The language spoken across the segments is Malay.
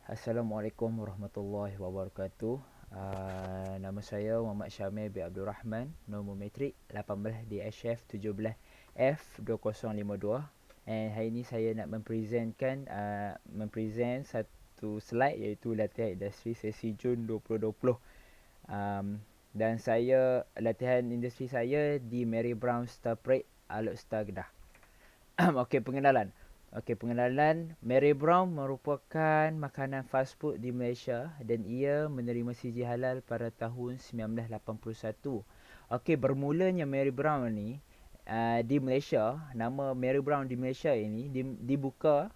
Assalamualaikum warahmatullahi wabarakatuh. Nama saya Muhammad Syamil bin Abdul Rahman, nombor matrik 18DHF 17F2052. And hari ini saya nak mempresent satu slide iaitu latihan industri sesi Jun 2020. Dan latihan industri saya di Mary Brown Star Parade Alok Star Kedah. Okey, pengenalan. Mary Brown merupakan makanan fast food di Malaysia dan ia menerima sijil halal pada tahun 1981. Okey, bermulanya Mary Brown ni di Malaysia, nama Mary Brown di Malaysia ini dibuka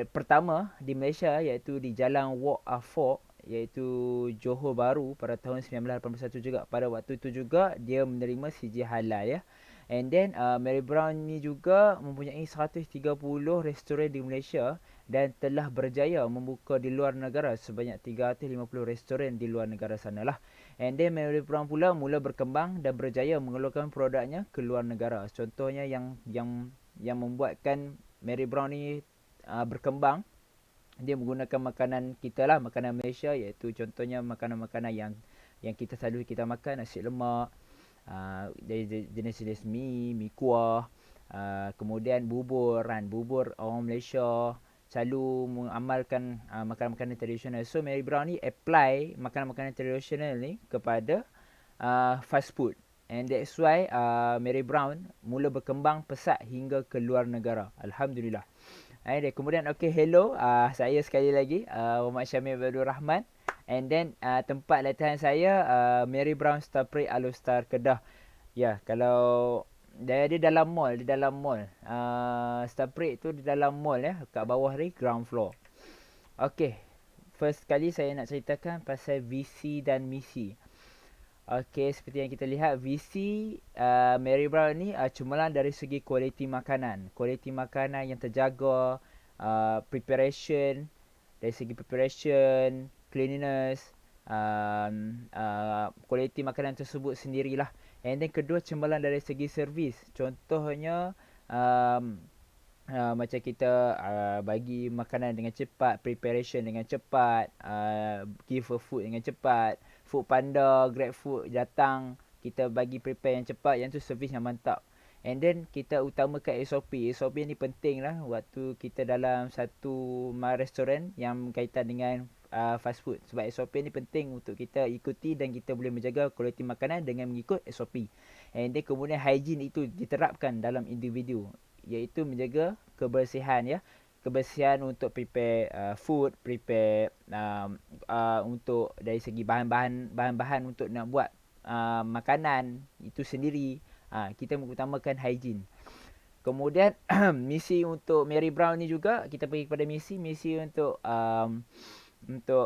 pertama di Malaysia iaitu di Jalan Walk Fork iaitu Johor Bahru pada tahun 1981 juga. Pada waktu itu juga dia menerima sijil halal ya. And then Mary Brown ni juga mempunyai 130 restoran di Malaysia dan telah berjaya membuka di luar negara sebanyak 350 restoran di luar negara sanalah. And then Mary Brown pula mula berkembang dan berjaya mengeluarkan produknya ke luar negara. Contohnya yang membuatkan Mary Brown ni berkembang, dia menggunakan makanan kita lah, makanan Malaysia, iaitu contohnya makanan-makanan yang kita selalu kita makan, nasi lemak, jenis-jenis mi kuah, kemudian bubur orang Malaysia selalu mengamalkan makanan-makanan tradisional. So Mary Brown ni apply makanan-makanan tradisional ni kepada fast food. And that's why Mary Brown mula berkembang pesat hingga ke luar negara. Alhamdulillah. Kemudian hello, saya sekali lagi Muhammad Syamil bin Abdul Rahman. And then tempat latihan saya Mary Brown Star Parade Alok Star Kedah. Ya, kalau dia dalam mall, Star Parade tu di dalam mall ya, kat bawah ni ground floor. Okey. First kali saya nak ceritakan pasal visi dan misi. Okey, seperti yang kita lihat, visi Mary Brown ni cemerlang dari segi kualiti makanan. Kualiti makanan yang terjaga, preparation, dari segi preparation, cleanliness, kualiti makanan tersebut sendirilah. And then kedua, cemerlang dari segi servis. Contohnya macam kita bagi makanan dengan cepat, preparation dengan cepat, give a food dengan cepat, Food Panda, Grab Food datang, kita bagi prepare yang cepat, yang tu servis yang mantap. And then kita utamakan SOP. SOP ni penting lah waktu kita dalam satu restoran yang kaitan dengan fast food. Sebab SOP ni penting untuk kita ikuti dan kita boleh menjaga kualiti makanan dengan mengikut SOP. And then kemudian hygiene itu diterapkan dalam individu, iaitu menjaga kebersihan ya. Kebersihan untuk prepare food, prepare untuk dari segi bahan-bahan untuk nak buat makanan itu sendiri. Kita mengutamakan hygiene. Kemudian misi untuk Mary Brown ni juga, kita pergi kepada misi untuk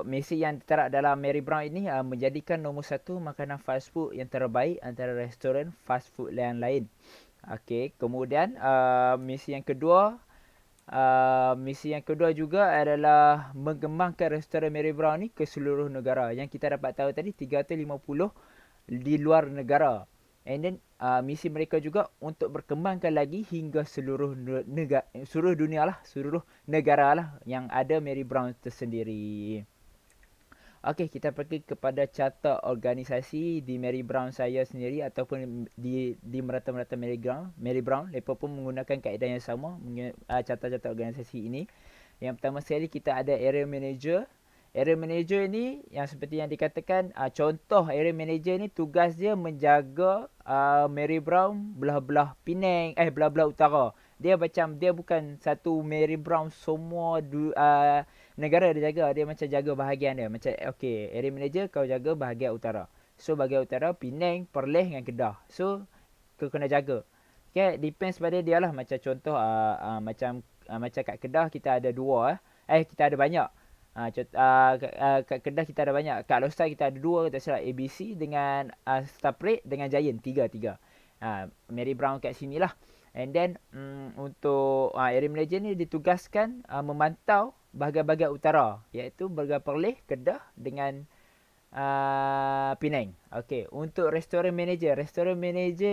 misi yang tertera dalam Mary Brown ini, menjadikan nombor satu makanan fast food yang terbaik antara restoran fast food yang lain. Okey, kemudian misi yang kedua juga adalah mengembangkan restoran Mary Brown ni ke seluruh negara. Yang kita dapat tahu tadi 350 di luar negara. And then misi mereka juga untuk berkembangkan lagi hingga seluruh negara lah yang ada Mary Brown tersendiri. Okey, kita pergi kepada carta organisasi di Mary Brown saya sendiri ataupun di merata-merata Mary Brown. Mereka pun menggunakan kaedah yang sama, carta-carta organisasi ini. Yang pertama sekali kita ada area manager. Area manager ni yang seperti yang dikatakan, contoh area manager ni tugas dia menjaga Mary Brown belah-belah Penang, belah-belah utara. Dia bukan satu Mary Brown semua negara dia jaga. Dia macam jaga bahagian dia. Macam area manager kau jaga bahagian utara. So bahagian utara Penang, Perlis dengan Kedah. So kau kena jaga. Okay, depends pada dia lah. Macam contoh macam kat Kedah kita ada dua kita ada banyak. Kat Kedah kita ada banyak. Kat Alok Star kita ada dua, tak salah, ABC dengan Star Parade dengan Giant, tiga. Mary Brown kat sini lah. And then untuk area manager ni ditugaskan memantau bahagian-bahagian utara, iaitu bahagian Perlis, Kedah dengan Penang. Okey, untuk restoran manager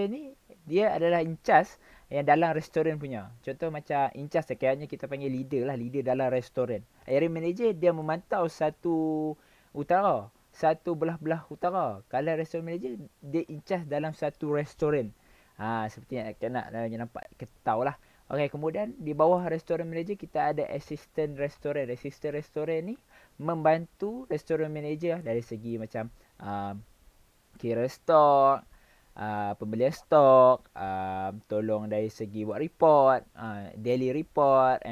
ni dia adalah in charge yang dalam restoran punya. Contoh macam in charge, kayaknya kita panggil leader lah, leader dalam restoran. Area manager dia memantau satu utara, satu belah-belah utara. Kalau restoran manager dia in charge dalam satu restoran. Seperti yang nak nampak kita tahu lah. Okey, kemudian di bawah restoran manager kita ada assistant restoran. Assistant restoran ni membantu restoran manager dari segi macam kira stok, pembelian stok, tolong dari segi buat report, daily report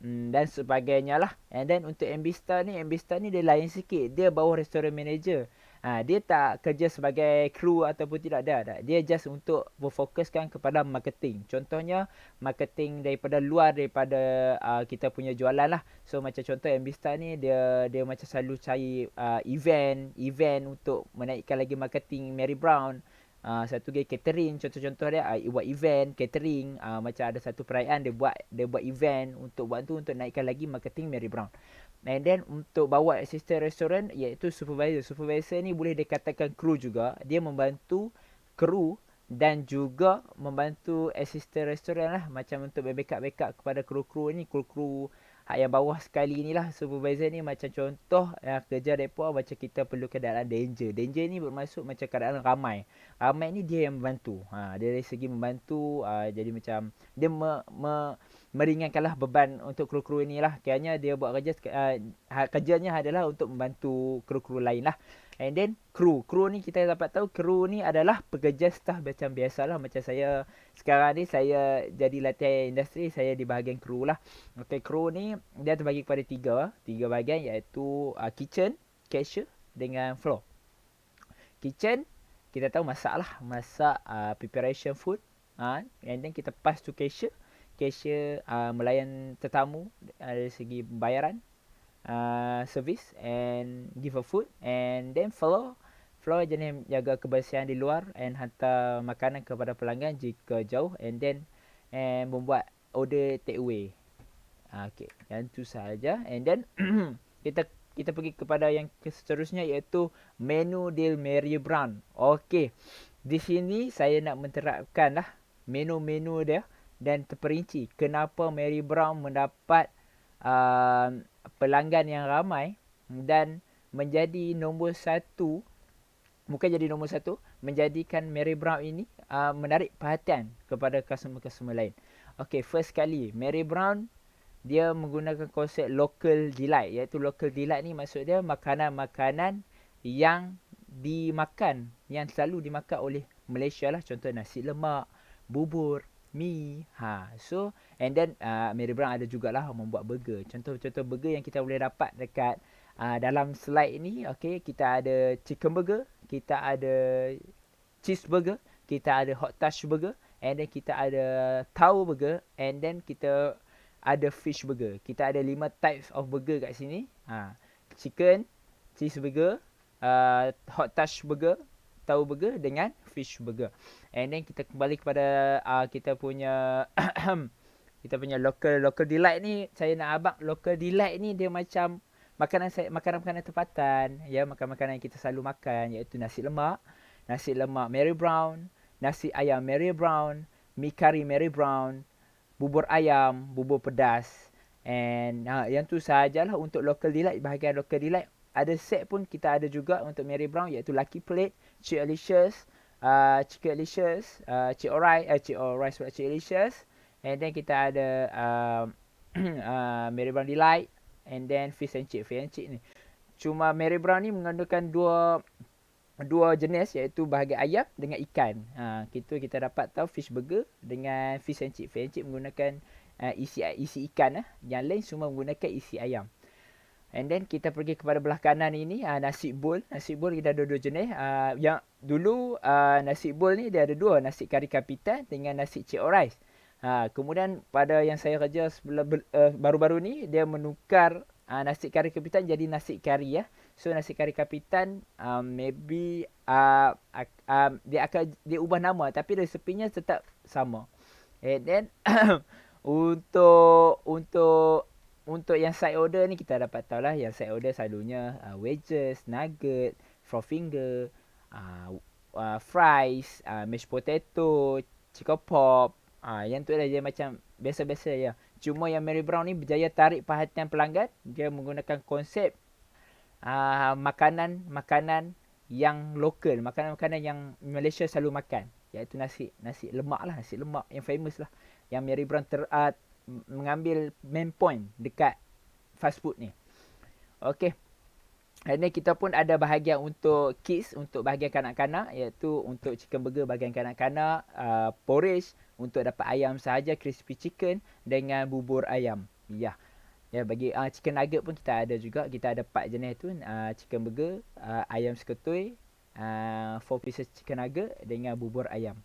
dan sebagainya lah. And then untuk Ambistar ni dia lain sikit. Dia bawah restoran manager. Dia tak kerja sebagai kru ataupun tidak ada. Dia just untuk berfokuskan kepada marketing. Contohnya marketing daripada luar, daripada kita punya jualan lah. So macam contoh Ambistar ni dia macam selalu cari event untuk menaikkan lagi marketing Mary Brown. Satu lagi catering, contoh-contoh dia buat event catering, macam ada satu perayaan dia buat event untuk buat tu, untuk naikkan lagi marketing Mary Brown. And then untuk bawa assistant restoran iaitu supervisor ni boleh dikatakan kru juga. Dia membantu kru dan juga membantu assistant restoran lah, macam untuk backup kepada kru-kru ni, kru-kru yang bawah sekali ni lah. Supervisor ni macam contoh kerja mereka macam kita perlu keadaan danger ni bermaksud macam keadaan ramai ni dia yang membantu. Dia dari segi membantu, jadi macam dia meringankanlah beban untuk kru-kru ni lah. Kiranya dia buat kerja kerjanya adalah untuk membantu kru-kru lain lah. And then kru ni kita dapat tahu kru ni adalah pekerja staf macam biasalah. Macam saya sekarang ni saya jadi latihan industri, saya di bahagian kru lah. Okay, kru ni dia terbagi kepada tiga bahagian, iaitu kitchen, cashier dengan floor. Kitchen kita tahu masak preparation food, and then kita pass to cashier melayan tetamu dari segi bayaran, service and give a food. And then floor jenis jaga kebersihan di luar and hantar makanan kepada pelanggan jika jauh, and then membuat order take away. Okay, yang tu sahaja. And then kita pergi kepada yang seterusnya, iaitu menu di Mary Brown. Okay, di sini saya nak menterapkan lah menu-menu dia dan terperinci kenapa Mary Brown mendapat pelanggan yang ramai dan menjadi nombor satu. Bukan jadi nombor satu, menjadikan Mary Brown ini menarik perhatian kepada customer-customer lain. Okay, first kali Mary Brown dia menggunakan konsep local delight, iaitu local delight ni maksud dia makanan-makanan yang dimakan, yang selalu dimakan oleh Malaysia lah. Contoh nasi lemak, bubur, mi. So and then Mary Brown ada jugalah membuat burger. Contoh-contoh burger yang kita boleh dapat dekat dalam slide ni. Okay, kita ada chicken burger, kita ada cheeseburger, kita ada hot touch burger, and then kita ada tau burger, and then kita ada fish burger. Kita ada 5 types of burger kat sini. Chicken, cheeseburger, hot touch burger, tau burger dengan fish burger. And then kita kembali kepada kita punya kita punya local delight ni. Saya nak abang local delight ni dia macam makanan-makanan tempatan, ya, makanan-makanan yang kita selalu makan, iaitu nasi lemak Mary Brown, nasi ayam Mary Brown, mi kari Mary Brown, bubur ayam, bubur pedas. And yang tu sahajalah untuk local delight. Bahagian local delight ada set pun kita ada juga untuk Mary Brown, iaitu Lucky Plate, Chick Alicious, Chicken Alicious, Chick Rice, Chick Alicious. And then kita ada Mary Brown Delight, and then Fish and Chip ni. Cuma Mary Brown ni mengandungkan dua jenis, iaitu bahagian ayam dengan ikan. Kita dapat tahu fish burger dengan fish and chip. Fish and chip menggunakan isi ikan. Yang lain semua menggunakan isi ayam. And then kita pergi kepada belah kanan ini, nasi bowl. Nasi bowl kita ada dua jenis. Yang dulu nasi bowl ni dia ada dua, nasi kari kapitan dengan nasi cik rice. Kemudian pada yang saya kerja baru-baru ni, dia menukar nasi kari kapitan jadi nasi kari, ya. So nasi kari kapitan maybe dia ubah nama, tapi resepinya tetap sama. And then untuk yang side order ni kita dapat tahu lah, yang side order selalunya wedges, nugget, four finger, fries, mashed potato, chicken pop, Yang tu dah dia macam biasa-biasa ya. Cuma yang Mary Brown ni berjaya tarik perhatian pelanggan. Dia menggunakan konsep makanan yang lokal, makanan-makanan yang Malaysia selalu makan, iaitu nasi lemak lah, nasi lemak yang famous lah, yang Mary Brown mengambil main point dekat fast food ni. Okay, ini kita pun ada bahagian untuk kids, untuk bahagian kanak-kanak, iaitu untuk chicken burger bahagian kanak-kanak, porridge untuk dapat ayam sahaja, crispy chicken dengan bubur ayam. Ya. Ya, bagi chicken nugget pun kita ada juga. Kita ada 4 jenis tu, chicken burger, ayam seketui, 4 pieces chicken nugget dengan bubur ayam.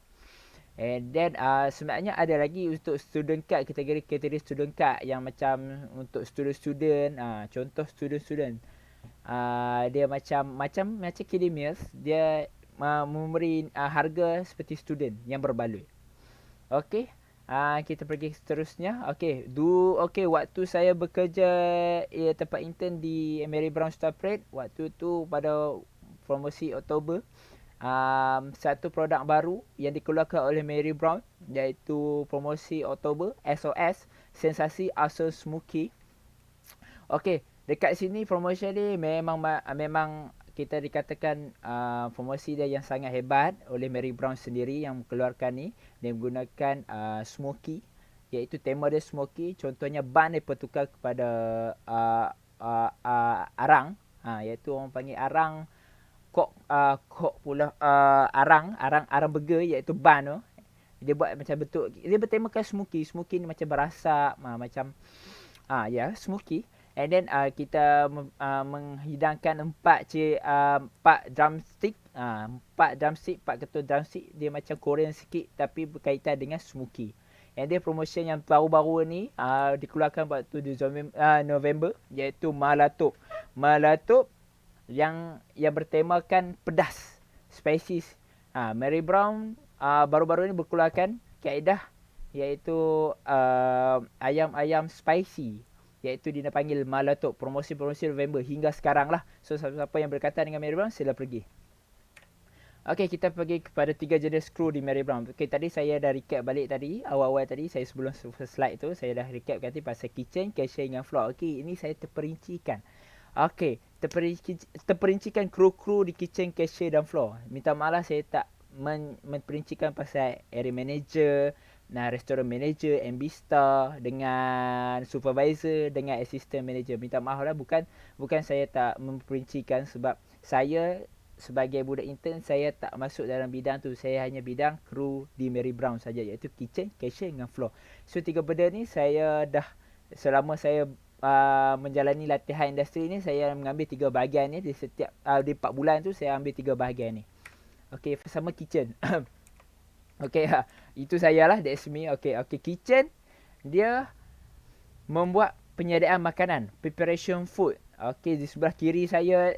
And then sebenarnya ada lagi untuk student card, kategori student card yang macam untuk student-student, contoh student-student. Dia macam kiddie meals, dia memberi harga seperti student yang berbaloi. Okey. Kita pergi seterusnya. Okey, waktu saya bekerja tempat intern di Mary Brown Star Parade, waktu tu pada promosi Oktober, satu produk baru yang dikeluarkan oleh Mary Brown, iaitu promosi Oktober SOS, Sensasi Asal Smoky. Okey, dekat sini promosi ni memang kita dikatakan promosi dia yang sangat hebat oleh Mary Brown sendiri yang mengeluarkan ni. Dia menggunakan smoky, iaitu tema dia smoky. Contohnya ban dia bertukar kepada arang, iaitu orang panggil arang kok pula, arang burger, iaitu ban tu. Dia buat macam bentuk, dia bertemakan smoky ni macam berasap, macam smoky. And then kita menghidangkan 4 drumstick, 4 ketul drumstick. Dia macam Korean sikit tapi berkaitan dengan smoky. And then promotion yang baru-baru ni dikeluarkan waktu di November, iaitu Malatup yang bertemakan pedas, spices. Mary Brown baru-baru ni berkeluarkan kaedah, iaitu ayam spicy, iaitu dia panggil Malatup. Promosi November hingga sekarang lah. So siapa yang berkaitan dengan Mary Brown, sila pergi. Okay, kita pergi kepada 3 jenis kru di Mary Brown. Okay, tadi saya dah recap balik tadi, awal-awal tadi, saya sebelum slide tu, saya dah recap kata pasal kitchen, cashier dengan floor. Okay, ini saya terperincikan. Okay, terperincikan kru-kru di kitchen, cashier dan floor. Minta maaf saya tak memperincikan pasal area manager, restoran manager, MB star dengan supervisor dengan assistant manager. Minta maaf lah, bukan saya tak memperincikan, sebab saya sebagai budak intern, saya tak masuk dalam bidang tu. Saya hanya bidang kru di Mary Brown saja, iaitu kitchen, cashier dengan floor. So 3 benda ni saya dah, selama saya menjalani latihan industri ni, saya mengambil 3 bahagian ni. Di setiap di 4 bulan tu saya ambil 3 bahagian ni. Okay, sama kitchen. Okay, itu saya lah, that's me. Okay, kitchen, dia membuat penyediaan makanan, preparation food. Okay, di sebelah kiri saya,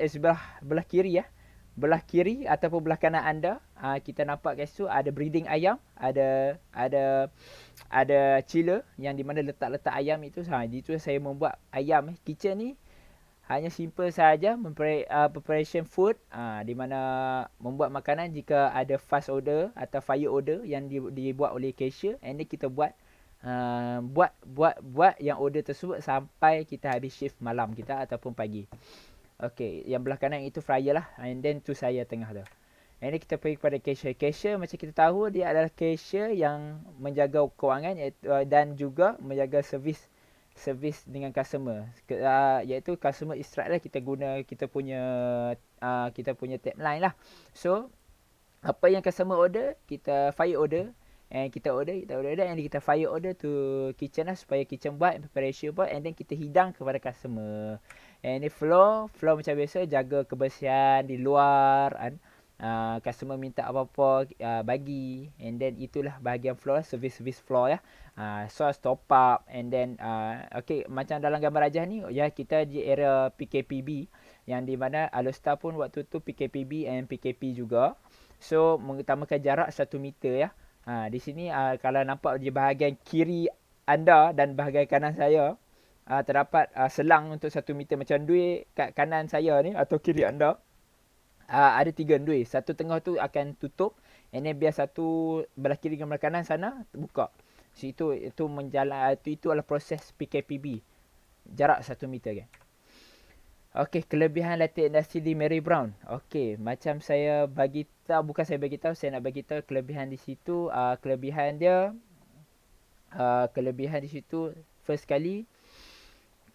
belah kiri ataupun belah kanan anda, kita nampak kat situ ada breeding ayam, ada chiller yang di mana letak ayam itu. Itu saya membuat ayam. Kitchen ni hanya simple saja, preparation food, di mana membuat makanan jika ada fast order atau fire order yang dibuat oleh cashier, and then kita buat yang order tersebut sampai kita habis shift malam kita ataupun pagi. Okay, yang belah kanan itu fryer lah, and then tu saya tengah tu. And then kita pergi kepada cashier. Cashier macam kita tahu, dia adalah cashier yang menjaga kewangan, dan juga menjaga servis dengan customer, iaitu customer instruct lah. Kita guna kita punya tagline lah. So apa yang customer order, kita fire order, and kita order, and kita fire order to kitchen lah, supaya kitchen buat preparation buat, and then kita hidang kepada customer. And ni floor macam biasa, jaga kebersihan di luar kan. Customer minta apa-apa, bagi, and then itulah bahagian floor, service floor ya. Sauce top up, and then okay, macam dalam gambar rajah ni ya, kita di area PKPB, yang di mana Alostar pun waktu tu PKPB and PKP juga. So mengutamakan jarak 1 meter ya. Di sini kalau nampak di bahagian kiri anda dan bahagian kanan saya, terdapat selang untuk 1 meter. Macam duit kat kanan saya ni atau kiri anda, ada 3 duit. Satu tengah tu akan tutup, and then biar satu belah kiri dan belah kanan sana buka. So itu menjalan, itu adalah proses PKPB. Jarak 1 meter kan. Okey, kelebihan latih industri di Mary Brown. Okey, macam saya bagi tahu, bukan saya bagi tahu, saya nak bagi tahu kelebihan di situ. Kelebihan di situ, first kali,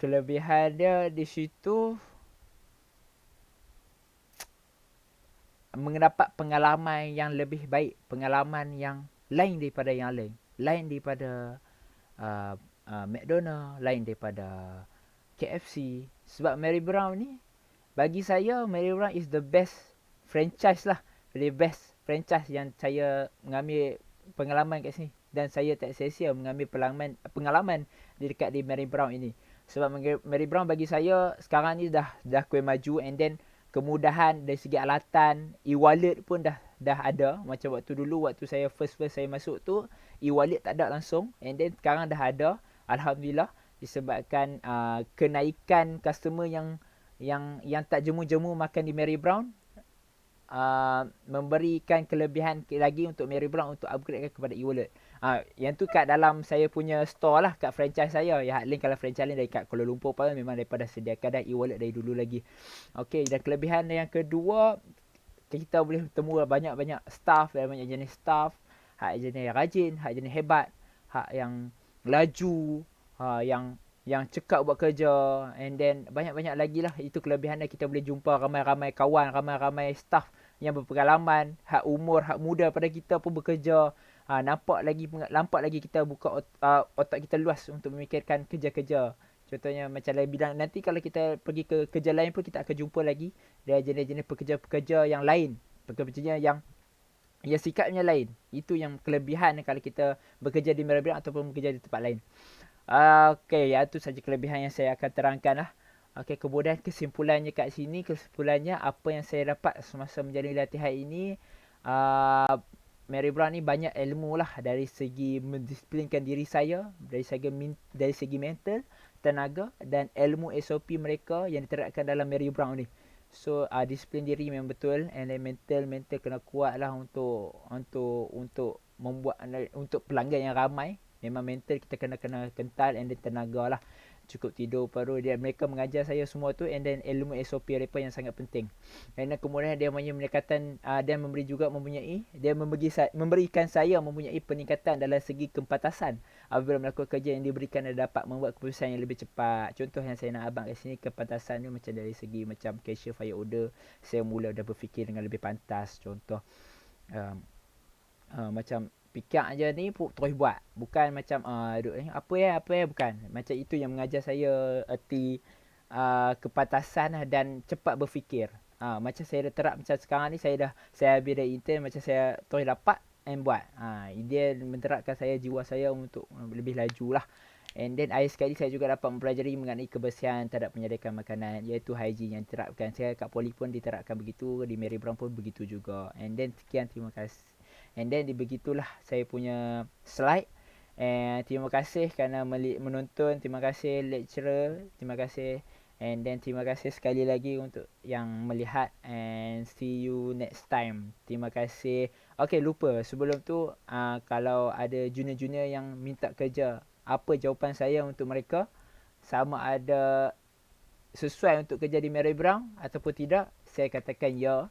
kelebihan dia di situ mendapat pengalaman yang lebih baik, pengalaman yang lain daripada yang lain. Lain daripada uh, McDonald, lain daripada KFC. Sebab Mary Brown ni, bagi saya Mary Brown is the best franchise lah. The best franchise yang saya mengambil pengalaman kat sini. Dan saya tak sia-sia mengambil pengalaman di dekat di Mary Brown ini. Sebab Mary Brown bagi saya sekarang ni dah kuih maju, and then kemudahan dari segi alatan, e-wallet pun dah ada. Macam waktu dulu, waktu saya first saya masuk tu, e-wallet tak ada langsung, and then sekarang dah ada, alhamdulillah, disebabkan kenaikan customer yang tak jemu-jemu makan di Mary Brown, memberikan kelebihan lagi untuk Mary Brown untuk upgrade kepada e-wallet. Yang tu kat dalam saya punya store lah, kat franchise saya. Ya, Hatlink kalau franchise lain dari kat Kuala Lumpur pun memang daripada sediakan dah e-wallet dari dulu lagi. Okey, dan kelebihan yang kedua, kita boleh temu banyak-banyak staff, banyak jenis staff. Hak jenis rajin, hak jenis hebat, hak yang laju, yang cekap buat kerja, and then banyak-banyak lagi lah. Itu kelebihan dia, kita boleh jumpa ramai-ramai kawan, ramai-ramai staff yang berpengalaman, hak umur, hak muda pada kita pun bekerja. Nampak lagi kita buka otak kita luas untuk memikirkan kerja-kerja. Contohnya macam lain bidang, nanti kalau kita pergi ke kerja lain pun kita akan jumpa lagi dari jenis-jenis pekerja-pekerja yang lain, pekerja yang sikapnya lain. Itu yang kelebihan kalau kita bekerja di Mary Brown ataupun bekerja di tempat lain. Okey, itu saja kelebihan yang saya akan terangkan lah. Okey, kemudian kesimpulannya kat sini, kesimpulannya apa yang saya dapat semasa menjalani latihan ini, Mary Brown ni banyak ilmu lah dari segi mendisiplinkan diri saya, dari segi mental, tenaga dan ilmu SOP mereka yang diterapkan dalam Mary Brown ni. So disiplin diri memang betul, and then mental kena kuat lah untuk membuat, untuk pelanggan yang ramai. Memang mental kita kena kental, and then tenaga lah. Cukup tidur baru mereka mengajar saya semua tu, and then ilmu SOP mereka yang sangat penting. Dan kemudian dia menyatakan dia memberi juga memberikan saya mempunyai peningkatan dalam segi kepatasan apabila melakukan kerja yang diberikan dan dapat membuat keputusan yang lebih cepat. Contoh yang saya nak abang kat sini, kepatasan ni macam dari segi macam cashier fire order, saya mula dah berfikir dengan lebih pantas. Contoh macam fikir aja ni terus buat, bukan macam duk apa ya bukan. Macam itu yang mengajar saya erti kepatasan dan cepat berfikir. Macam saya dah terap macam sekarang ni, saya habis dari intern, macam saya terus dapat and buat. Dia menterapkan saya, jiwa saya untuk lebih laju lah. And then akhir sekali saya juga dapat mempelajari mengenai kebersihan terhadap penyediaan makanan, iaitu hygiene yang diterapkan. Saya kat Poly pun diterapkan begitu, di Mary Brown pun begitu juga. And then sekian, terima kasih. And then begitulah saya punya slide. And terima kasih kerana menonton. Terima kasih lecturer. Terima kasih. And then terima kasih sekali lagi untuk yang melihat. And see you next time. Terima kasih. Okay, lupa. Sebelum tu, kalau ada junior-junior yang minta kerja, apa jawapan saya untuk mereka? Sama ada sesuai untuk kerja di Mary Brown ataupun tidak? Saya katakan ya.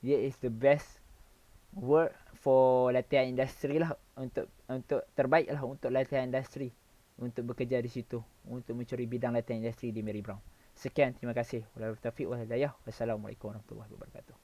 Dia is the best work for latihan industri lah, untuk terbaik lah untuk latihan industri, untuk bekerja di situ, untuk mencuri bidang latihan industri di Mary Brown. Sekian, terima kasih. Wassalamualaikum warahmatullahi wabarakatuh.